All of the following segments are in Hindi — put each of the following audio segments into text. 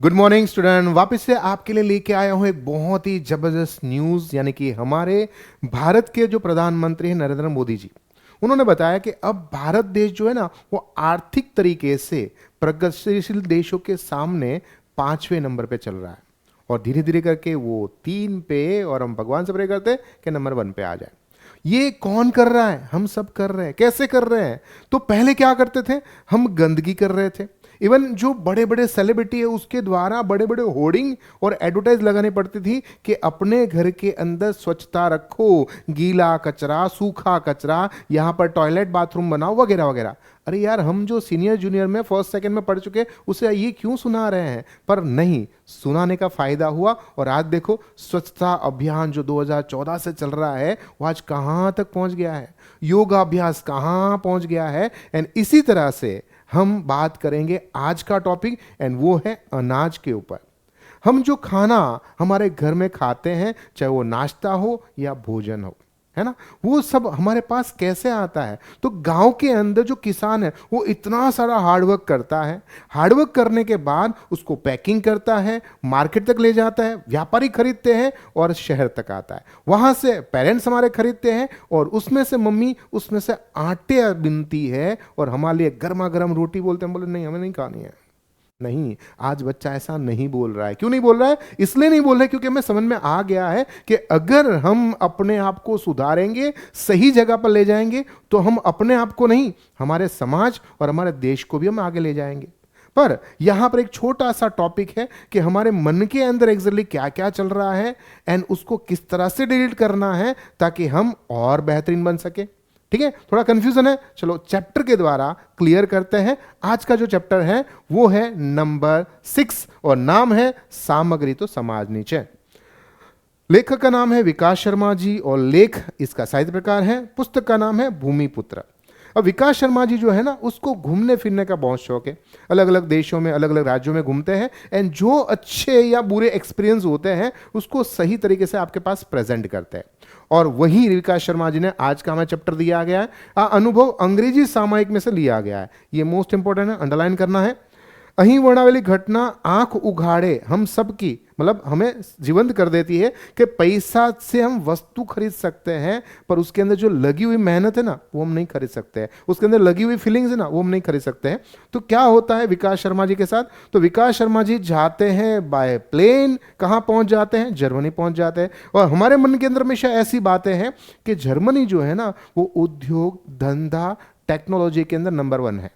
Good morning student. वापस से आपके लिए लेके आया हूं एक बहुत ही जबरदस्त न्यूज़, यानी कि हमारे भारत के जो प्रधानमंत्री हैं नरेंद्र मोदी जी, उन्होंने बताया कि अब भारत देश जो है ना वो आर्थिक तरीके से प्रगतिशील देशों के सामने 5वें नंबर पे चल रहा है और धीरे धीरे करके वो 3 पे, और हम भगवान से प्रे करते हैं कि नंबर 1 पे आ जाए। ये कौन कर रहा है? हम सब कर रहे हैं। कैसे कर रहे हैं? तो पहले क्या करते थे? हम गंदगी कर रहे थे। इवन जो बड़े बड़े सेलिब्रिटी है उसके द्वारा बड़े बड़े होर्डिंग और एडवर्टाइज लगानी पड़ती थी कि अपने घर के अंदर स्वच्छता रखो, गीला कचरा, सूखा कचरा, यहाँ पर टॉयलेट बाथरूम बनाओ, वगैरह वगैरह। अरे यार, हम जो सीनियर जूनियर में फर्स्ट सेकंड में पढ़ चुके उसे ये क्यों सुना रहे हैं? पर नहीं, सुनाने का फायदा हुआ और आज देखो स्वच्छता अभियान जो 2014 से चल रहा है वो आज कहाँ तक पहुंच गया है, योगा अभ्यास कहाँ पहुंच गया है। एंड इसी तरह से हम बात करेंगे आज का टॉपिक, एंड वो है अनाज के ऊपर। हम जो खाना हमारे घर में खाते हैं, चाहे वो नाश्ता हो या भोजन हो, है ना, वो सब हमारे पास कैसे आता है? तो गांव के अंदर जो किसान है वो इतना सारा हार्डवर्क करता है। हार्डवर्क करने के बाद उसको पैकिंग करता है, मार्केट तक ले जाता है, व्यापारी खरीदते हैं और शहर तक आता है। वहां से पेरेंट्स हमारे खरीदते हैं और उसमें से मम्मी उसमें से आटे बिनती है और हमारे लिए गर्मा गर्म रोटी बोलते हैं। बोले नहीं, हमें नहीं खानी है। नहीं, आज बच्चा ऐसा नहीं बोल रहा है। क्यों नहीं बोल रहा है? इसलिए नहीं बोल रहा है क्योंकि हमें समझ में आ गया है कि अगर हम अपने आप को सुधारेंगे, सही जगह पर ले जाएंगे, तो हम अपने आप को नहीं, हमारे समाज और हमारे देश को भी हम आगे ले जाएंगे। पर यहां पर एक छोटा सा टॉपिक है कि हमारे मन के अंदर एग्जैक्टली क्या क्या चल रहा है एंड उसको किस तरह से डिलीट करना है ताकि हम और बेहतरीन बन सके। ठीक है, थोड़ा कंफ्यूजन है, चलो चैप्टर के द्वारा क्लियर करते हैं। आज का जो चैप्टर है वो है नंबर 6 और नाम है सामग्री तो समाज नीचे। लेखक का नाम है विकास शर्मा जी और लेख इसका साहित्य प्रकार है। पुस्तक का नाम है भूमिपुत्र। अब विकास शर्मा जी जो है ना उसको घूमने फिरने का बहुत शौक है, अलग अलग देशों में अलग अलग राज्यों में घूमते हैं एंड जो अच्छे या बुरे एक्सपीरियंस होते हैं उसको सही तरीके से आपके पास प्रेजेंट करते हैं। और वही विकास शर्मा जी ने आज का हमें चैप्टर दिया गया है, अनुभव अंग्रेजी सामयिक में से लिया गया है। ये मोस्ट इंपॉर्टेंट है, अंडरलाइन करना है। અહીં વર્ણવેલી घटना आंख उघाड़े हम सब की, मतलब हमें जीवंत कर देती है कि पैसा से हम वस्तु खरीद सकते हैं पर उसके अंदर जो लगी हुई मेहनत है ना वो हम नहीं खरीद सकते हैं, उसके अंदर लगी हुई फीलिंग्स है ना वो हम नहीं खरीद सकते हैं। तो क्या होता है विकास शर्मा जी के साथ? तो विकास शर्मा जी जाते हैं बाय प्लेन, कहाँ पहुंच जाते हैं? जर्मनी पहुंच जाते हैं। और हमारे मन के अंदर हमेशा ऐसी बातें हैं कि जर्मनी जो है ना वो उद्योग धंधा टेक्नोलॉजी के अंदर नंबर 1 है।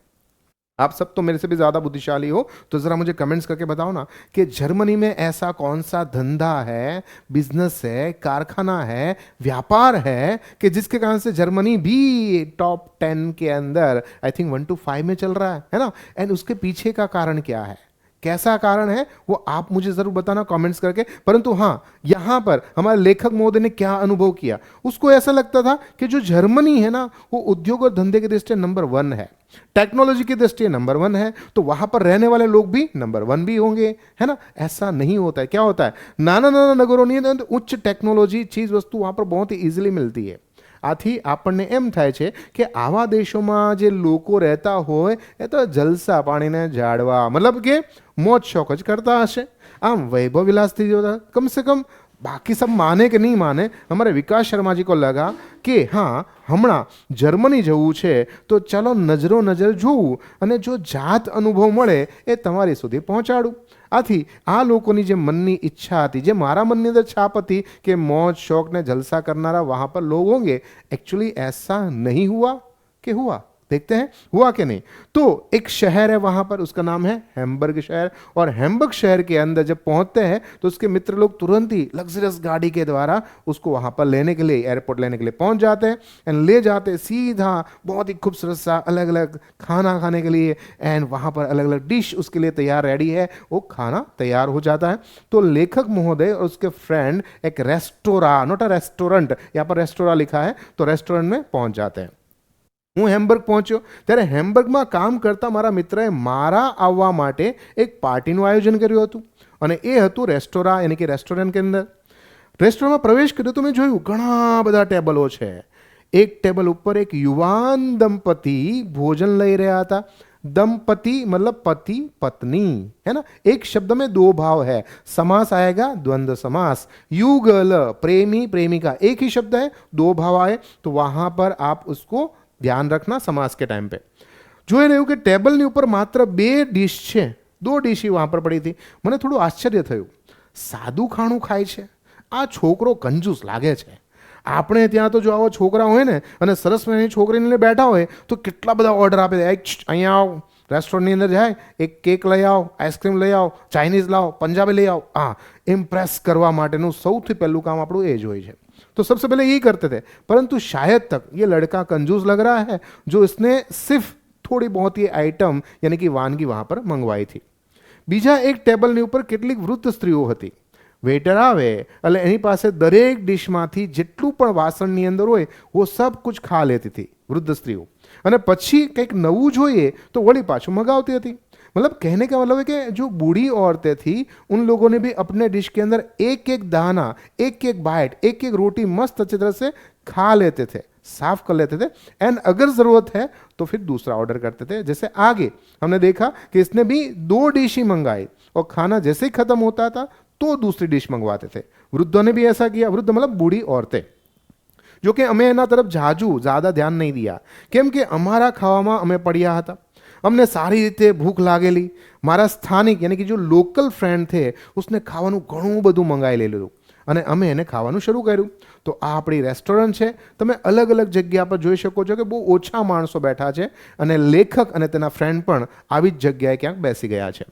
आप सब तो मेरे से भी ज्यादा बुद्धिशाली हो, तो जरा मुझे कमेंट्स करके बताओ ना कि जर्मनी में ऐसा कौन सा धंधा है, बिजनेस है, कारखाना है, व्यापार है कि जिसके कारण से जर्मनी भी टॉप 10 के अंदर आई थिंक 1 to 5 में चल रहा है ना। एंड उसके पीछे का कारण क्या है, कैसा कारण है, वो आप मुझे जरूर बताना कमेंट्स करके। परंतु हाँ, यहां पर हमारे लेखक महोदय ने क्या अनुभव किया, उसको ऐसा लगता था कि जो जर्मनी है ना वो उद्योग और धंधे की दृष्टि नंबर 1 है, टेक्नोलॉजी की दृष्टि नंबर 1 है, तो वहां पर रहने वाले लोग भी नंबर 1 भी होंगे, है ना। ऐसा नहीं होता है। क्या होता है, नाना नाना नगरों ની उच्च टेक्नोलॉजी चीज वस्तु वहां पर बहुत ही इजीली मिलती है। આથી આપણને એમ થાય છે કે આવા દેશોમાં જે લોકો રહેતા હોય એ તો જલસા પાણીને ઝાડવા, मतलब કે મોજ શોખ જ કરતા હશે, આમ વૈભવ વિલાસથી જોતા कम से कम। बाकी सब माने कि नहीं माने, हमारे विकास शर्मा जी को लगा कि हाँ हमणा जर्मनी जવું છે તો ચાલો નજરો નજર જોવું અને જો જાત અનુભવ મળે એ તમારી સુધી પહોંચાડું। આથી આ લોકોની જે મનની ઈચ્છા હતી, જે મારા મનની અંદર છાપ હતી કે મોજ શોખ ને જલसा करनारा वहां पर लोग होंगे, एक्चुअली ऐसा नहीं हुआ कि हुआ? देखते हैं हुआ कि नहीं। तो एक शहर है वहां पर, उसका नाम है हैम्बर्ग शहर, और हैम्बर्ग शहर के अंदर जब पहुंचते हैं तो उसके मित्र लोग तुरंत ही लग्जरियस गाड़ी के द्वारा उसको वहां पर लेने के लिए, एयरपोर्ट लेने के लिए पहुंच जाते हैं एंड ले जाते सीधा बहुत ही खूबसूरत सा अलग अलग खाना खाने के लिए, एंड वहां पर अलग अलग डिश उसके लिए तैयार रेडी है, वो खाना तैयार हो जाता है। तो लेखक महोदय और उसके फ्रेंड एक रेस्टोरा, नॉट अ रेस्टोरेंट, यहाँ पर रेस्टोरा लिखा है, तो रेस्टोरेंट में पहुंच जाते हैं। હું હેમ્બર્ગ પહોંચ્યો ત્યારે હેમ્બર્ગમાં કામ કરતા મારા મિત્રએ મારા આવવા માટે એક પાર્ટીનું આયોજન કર્યું હતું અને એ હતું રેસ્ટોરાં, यानी કે રેસ્ટોરન્ટ के अंदर। રેસ્ટોરન્ટમાં પ્રવેશ કર્યો તો મેં જોયું ઘણા બધા ટેબલો છે। એક ટેબલ ઉપર એક યુવાન દંપતી ભોજન લઈ રહ્યા હતા दंपति मतलब पति पत्नी, है ना, एक शब्द में दो भाव है, समास आएगा द्वंद्व समास। युगल प्रेमी प्रेमिका, एक ही शब्द है, दो भाव आए तो वहां पर आप उसको ध्यान रखना समास के टाइम पे। જોઈ રહ્યું કે ટેબલની ઉપર માત્ર બે ડીશ છે, દો ડીશ વહાં પર પડી હતી। મને થોડું આશ્ચર્ય થયું, સાદું ખાણું ખાય છે આ છોકરો, કંજૂસ લાગે છે। આપણે ત્યાં તો જો આવો છોકરા હોય ને અને સરસ મજાની છોકરીને લઈને બેઠા હોય તો કેટલા બધા ઓર્ડર આપે દે, અહીંયા આવો, રેસ્ટોરન્ટની અંદર જાય, એક કેક લઈ આવો, આઈસ્ક્રીમ લઈ આવો, ચાઇનીઝ લાવો, પંજાબી લઈ આવો। હા, ઇમ્પ્રેસ કરવા માટેનું સૌથી પહેલું કામ આપણું એ જ હોય છે। तो सबसे पहले यही करते थे, परंतु शायद तक ये लड़का कंजूस लग रहा है जो इसने सिर्फ थोड़ी बहुत ये आइटम यानी कि वानगी वहां पर मंगवाई थी। बीजा एक टेबलની ઉપર કેટલીક વૃદ્ધ સ્ત્રીઓ હતી। વેટર આવે એટલે એની પાસે દરેક ડિશમાંથી જેટલું પણ વાસણની અંદર હોય वो सब कुछ खा लेती थी વૃદ્ધ સ્ત્રીઓ, અને પછી કંઈક નવું જોઈએ તો વળી પાછું મંગાવતી હતી। मतलब कहने का मतलब है कि जो बूढ़ी औरतें थी उन लोगों ने भी अपने डिश के अंदर एक एक दाना, एक एक बाइट, एक एक रोटी मस्त अच्छी तरह से खा लेते थे, साफ कर लेते थे, एंड अगर जरूरत है तो फिर दूसरा ऑर्डर करते थे। जैसे आगे हमने देखा कि इसने भी दो डिश ही मंगाई और खाना जैसे ही खत्म होता था तो दूसरी डिश मंगवाते थे। वृद्धों ने भी ऐसा किया, वृद्ध मतलब बूढ़ी औरतें, जो कि અમે એના તરફ જ્યાદા ધ્યાન નહીં દિયા, કેમ કે અમારા ખાવામાં અમે પડ્યા હતા, અમને સારી રીતે ભૂખ લાગેલી। મારા સ્થાનિક યાની કે જો લોકલ ફ્રેન્ડ थे उसने ખાવાનું ઘણું બધું મંગાવી લેલું અને અમે એને ખાવાનું શરૂ કર્યું। તો આ આપણી રેસ્ટોરન્ટ છે, તમે અલગ અલગ જગ્યા પર જોઈ શકો છો કે બહુ ઓછા માણસો બેઠા છે અને લેખક અને તેના ફ્રેન્ડ પણ આવી જ જગ્યાએ ક્યાંક બેસી ગયા છે।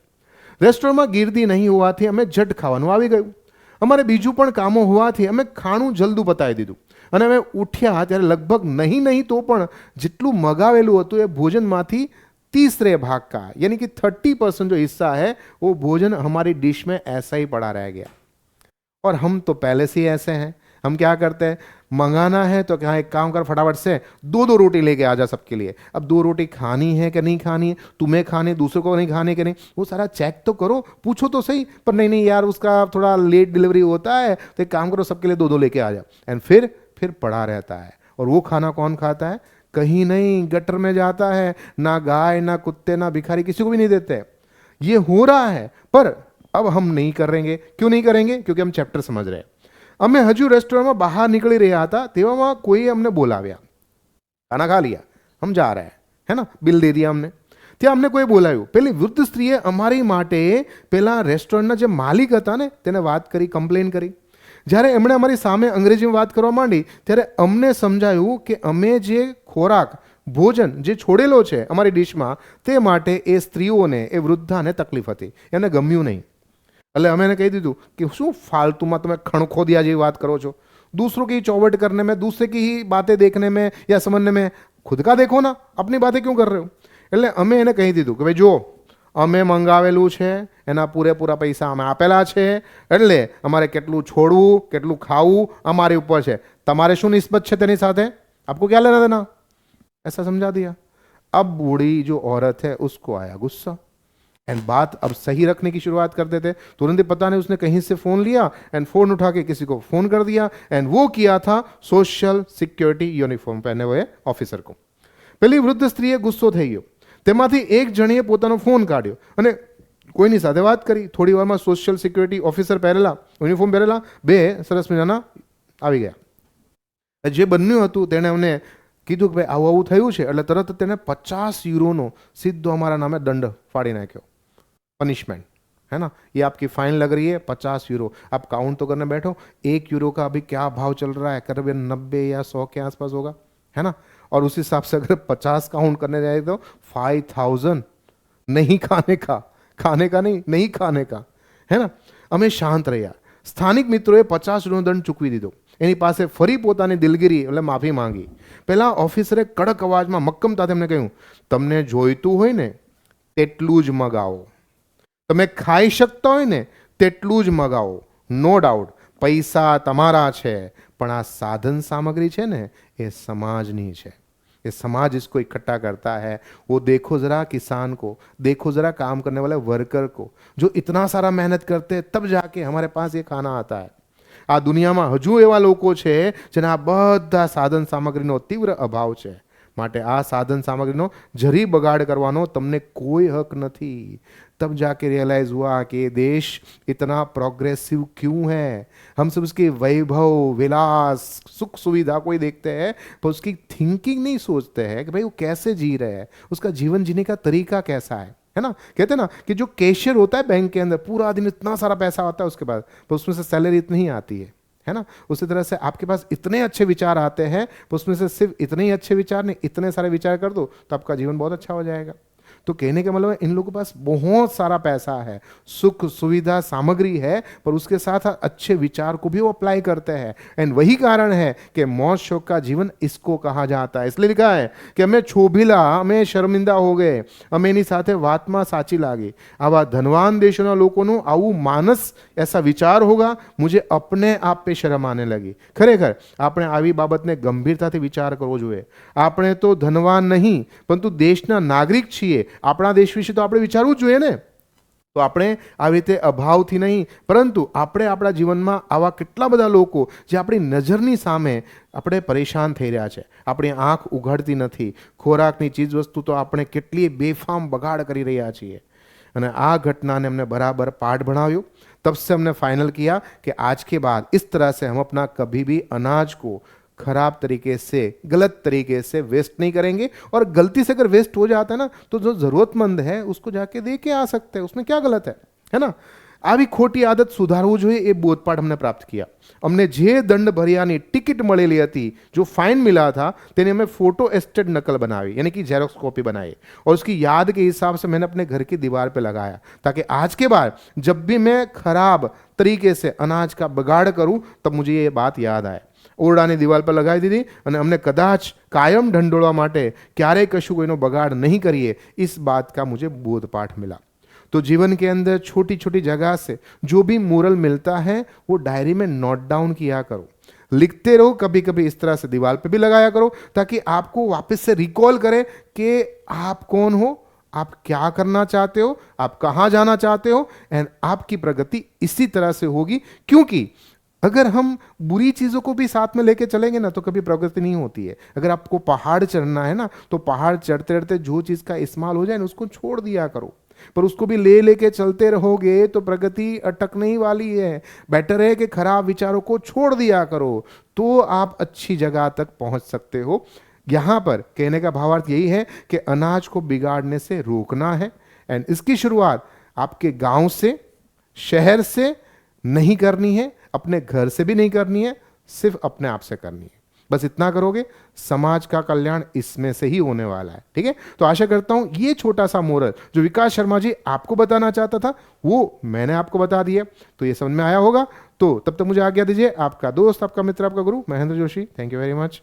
રેસ્ટોરન્ટમાં ગીર્દી નહીં હોવાથી અમે ઝટ ખાવાનું આવી ગયું। અમારે બીજું પણ કામો હોવાથી અમે ખાણું જલ્દું પતાવી દીધું અને અમે ઉઠ્યા ત્યારે લગભગ નહીં તો પણ જેટલું મગાવેલું હતું એ ભોજનમાંથી तीसरे भाग का यानी कि 30% जो हिस्सा है वो भोजन हमारी डिश में ऐसा ही पड़ा रह गया। और हम तो पहले से ही ऐसे हैं, हम क्या करते हैं, मंगाना है तो क्या एक काम कर, फटाफट से दो रोटी लेके आ जा सबके लिए। अब दो रोटी खानी है कि नहीं खानी है, तुम्हें खानी, दूसरे को नहीं खानी कि नहीं, वो सारा चेक तो करो, पूछो तो सही, पर नहीं यार उसका थोड़ा लेट डिलीवरी होता है तो एक काम करो सबके लिए दो लेके आ जाओ, एंड फिर पड़ा रहता है। और वो खाना कौन खाता है, कहीं नहीं, गटर में जाता है, ना गाय ना कुत्ते ना भिखारी, किसी को भी नहीं देते। ये हो रहा है, पर अब हम नहीं करेंगे। क्यों नहीं करेंगे, क्योंकि हम चैप्टर समझ रहे हैं। અમે હજુ રેસ્ટોરન્ટમાં બહાર નીકળી રહ્યા હતા તેવામાં કોઈ અમને બોલાવ્યા, ખાના ખા લિયા, હમ જા રહે હે ના, બિલ દે દિયા અમને। ત્યાં અમને કોઈ બોલાવ્યું, પેલી વૃદ્ધ સ્ત્રીએ અમારી માટે પેલા રેસ્ટોરન્ટના જે માલિક હતા ને તેને વાત કરી, કમ્પ્લેન કરી। જ્યારે એમણે અમારી સામે અંગ્રેજીમાં વાત કરવા માંડી ત્યારે અમને સમજાયું કે અમે જે ખોરાક ભોજન જે છોડેલો છે અમારી ડિશમાં તે માટે એ સ્ત્રીઓને, એ વૃદ્ધાને તકલીફ હતી, એને ગમ્યું નહીં। એટલે અમે એને કહી દીધું कि શું फालतूમાં તમે खणखोदिया જેવી વાત કરો છો, दूसरों की चौवट करने में, दूसरे की ही बातें देखने में या समझने में खुद का देखो ना, अपनी बातें क्यों कर रहे हो। એટલે અમે એને કહી દીધું કે ભાઈ જો અમે મંગાવેલું છે એના પૂરેપૂરા પૈસા અમે આપેલા છે, એટલે અમારે કેટલું છોડવું કેટલું ખાવું અમારી ઉપર છે, તમારે શું નિસ્બત છે તેની સાથે, आपको क्या लेना देना, ऐसा समझा दिया। अब बूढ़ी जो औरत है उसको आया गुस्सा, एंड बात अब सही रखने की शुरुआत कर देते। तुरंत ही पता नहीं उसने कहीं से फोन लिया एंड फोन उठा के किसी को फोन कर दिया, एंड वो किया था सोशल सिक्योरिटी यूनिफॉर्म पहने हुए ऑफिसर को। પેલી વૃદ્ધ સ્ત્રીએ ગુસ્સો થઈ ગયો, તેમાંથી એક જણીએ પોતાનો ફોન કાઢ્યો અને કોઈની સાથે વાત કરી। થોડી વારમાં સોશિયલ સિક્યુરિટી ઓફિસર પહેરેલા, યુનિફોર્મ પહેરેલા બે સરસ મજાના આવી ગયા। જે બન્યું હતું તેણે અમને કીધું કે ભાઈ આવું આવું થયું છે, એટલે તરત તેને 50 યુરોનો સીધો અમારા નામે દંડ ફાડી નાખ્યો, पनिशमेंट है ना, ये आपकी फाइन लग रही है 50 यूरो। आप काउंट तो करने बैठो, 1 यूरो का अभी क्या भाव चल रहा है, करीब 90 या 100 के आसपास होगा, है ना। और उस हिसाब से अगर 50 काउंट करने जाए तो 5000 नहीं खाने का, खाने का नहीं खाने का, है ना। અમે શાંત રહ્યા। સ્થાનિક મિત્રોએ 50 યુરોનો દંડ ચૂકવી દીધો, એની પાસે ફરી પોતાની દિલગીરી એટલે માફી માંગી। પહેલા ઓફિસરે કડક અવાજમાં મક્કમતાથી એમને કહ્યું, તમને જોઈતું હોય ને તેટલું જ મગાવો, તમે ખાઈ શકતા હોય ને તેટલું જ મગાવો, નો ડાઉટ પૈસા તમારા છે, પણ આ સાધન સામગ્રી છે ને એ સમાજની છે, ये समाज इसको इकट्ठा करता है। वो देखो जरा किसान को, देखो जरा काम करने वाले वर्कर को, जो इतना सारा मेहनत करते हैं तब जाके हमारे पास ये खाना आता है। आ दुनियाમાં હજુ એવા લોકો છે જેને આ બધા સાધન સામગ્રીનો તીવ્ર અભાવ છે, માટે આ સાધન સામગ્રીનો જરી બગાડ કરવાનો તમને કોઈ હક નથી। तब जाके रियलाइज हुआ कि ये देश इतना प्रोग्रेसिव क्यों है। हम सब उसके वैभव, विलास, सुख सुविधा को ही देखते हैं, पर उसकी थिंकिंग नहीं सोचते हैं कि भाई वो कैसे जी रहे हैं, उसका जीवन जीने का तरीका कैसा है ना। कहते हैं ना कि जो कैशियर होता है बैंक के अंदर, पूरा दिन इतना सारा पैसा आता है उसके पास, पर उसमें से सैलरी इतनी ही आती है ना। उसी तरह से आपके पास इतने अच्छे विचार आते हैं, पर उसमें से सिर्फ इतने ही अच्छे विचार नहीं, इतने सारे विचार कर दो तो आपका जीवन बहुत अच्छा हो जाएगा। तो कहने का मतलब है इन लोगों के पास बहुत सारा पैसा है, सुख सुविधा सामग्री है, पर उसके साथ अच्छे विचार को भी वो अप्लाई करते हैं। एंड वही कारण है कि मौज शौक का जीवन इसको कहा जाता है। इसलिए लिखा है कि અમે છોભીલા, અમે શર્મિંદા હો ગए, અમે એની સાથે વાતમાં સાચી લાગી। આવા ધનવાન દેશોના લોકોનું આવું માનસ, ऐसा विचार होगा, मुझे अपने आप पे शर्म आने लगी। खरेखर આપણે આવી બાબતને ગંભીરતાથી વિચાર કરવો જોઈએ। આપણે તો ધનવાન નહીં, પરંતુ દેશના નાગરિક છીએ। આપણા દેશ વિશે તો આપણે વિચારવું જ જોઈએ ને। તો આપણે આવી રીતે અભાવથી નહીં, પરંતુ આપણે આપણા જીવનમાં આવા કેટલા બધા લોકો જે આપણી નજરની સામે આપણે પરેશાન થઈ રહ્યા છે, આપણી આંખ ઉઘાડતી નથી, ખોરાકની ચીજ વસ્તુ તો આપણે કેટલી બેફામ બગાડ કરી રહ્યા છીએ। અને આ ઘટનાને हमने बराबर पाठ भणाव्यो। तब से हमने फाइनल किया कि आज के बाद इस तरह से हम अपना कभी भी अनाज को खराब तरीके से, गलत तरीके से वेस्ट नहीं करेंगे। और गलती से अगर वेस्ट हो जाता है ना, तो जो जरूरतमंद है उसको जाके दे के आ सकते हैं, उसमें क्या गलत है ना। આવી ખોટી આદત સુધારવું જોઈએ, એ બોધપાઠ हमने प्राप्त किया। અમને જે દંડ ભર્યાની ટિકિટ મળેલી હતી, जो फाइन मिला था, तेने हमें फोटो एस्टेट नकल बनाई, यानी कि जेरोक्स कॉपी बनाई, और उसकी याद के हिसाब से मैंने अपने घर की दीवार पे लगाया, ताकि आज के बाद जब भी मैं खराब तरीके से अनाज का बगाड़ करूं तब मुझे ये बात याद आए। ओरडानी दीवार पर लगाई दीधी અને અમને કદાચ કાયમ ઢંઢોળવા માટે ક્યારેય કશું કોઈનો બગાડ નહીં કરીએ, इस बात का मुझे बोधपाठ मिला। तो जीवन के अंदर छोटी छोटी जगह से जो भी मोरल मिलता है वो डायरी में नोट डाउन किया करो, लिखते रहो, कभी कभी इस तरह से दीवार पे भी लगाया करो, ताकि आपको वापस से रिकॉल करे कि आप कौन हो, आप क्या करना चाहते हो, आप कहाँ जाना चाहते हो। एंड आपकी प्रगति इसी तरह से होगी, क्योंकि अगर हम बुरी चीज़ों को भी साथ में लेके चलेंगे ना, तो कभी प्रगति नहीं होती है। अगर आपको पहाड़ चढ़ना है ना, तो पहाड़ चढ़ते चढ़ते जो चीज़ का इस्तेमाल हो जाए ना, उसको छोड़ दिया करो, पर उसको भी ले लेके चलते रहोगे तो प्रगति अटकने ही वाली है। बेटर है कि खराब विचारों को छोड़ दिया करो, तो आप अच्छी जगह तक पहुंच सकते हो। यहाँ पर कहने का भावार्थ यही है कि अनाज को बिगाड़ने से रोकना है। एंड इसकी शुरुआत आपके गांव से, शहर से नहीं करनी है, अपने घर से भी नहीं करनी है, सिर्फ अपने आप से करनी है। बस इतना करोगे, समाज का कल्याण इसमें से ही होने वाला है। ठीक है, तो आशा करता हूं ये छोटा सा मोरल जो विकास शर्मा जी आपको बताना चाहता था, वो मैंने आपको बता दिया, तो ये समझ में आया होगा। तो तब तक मुझे आज्ञा दीजिए। आपका दोस्त, आपका मित्र, आपका गुरु Mahendra Joshi. Thank you very much.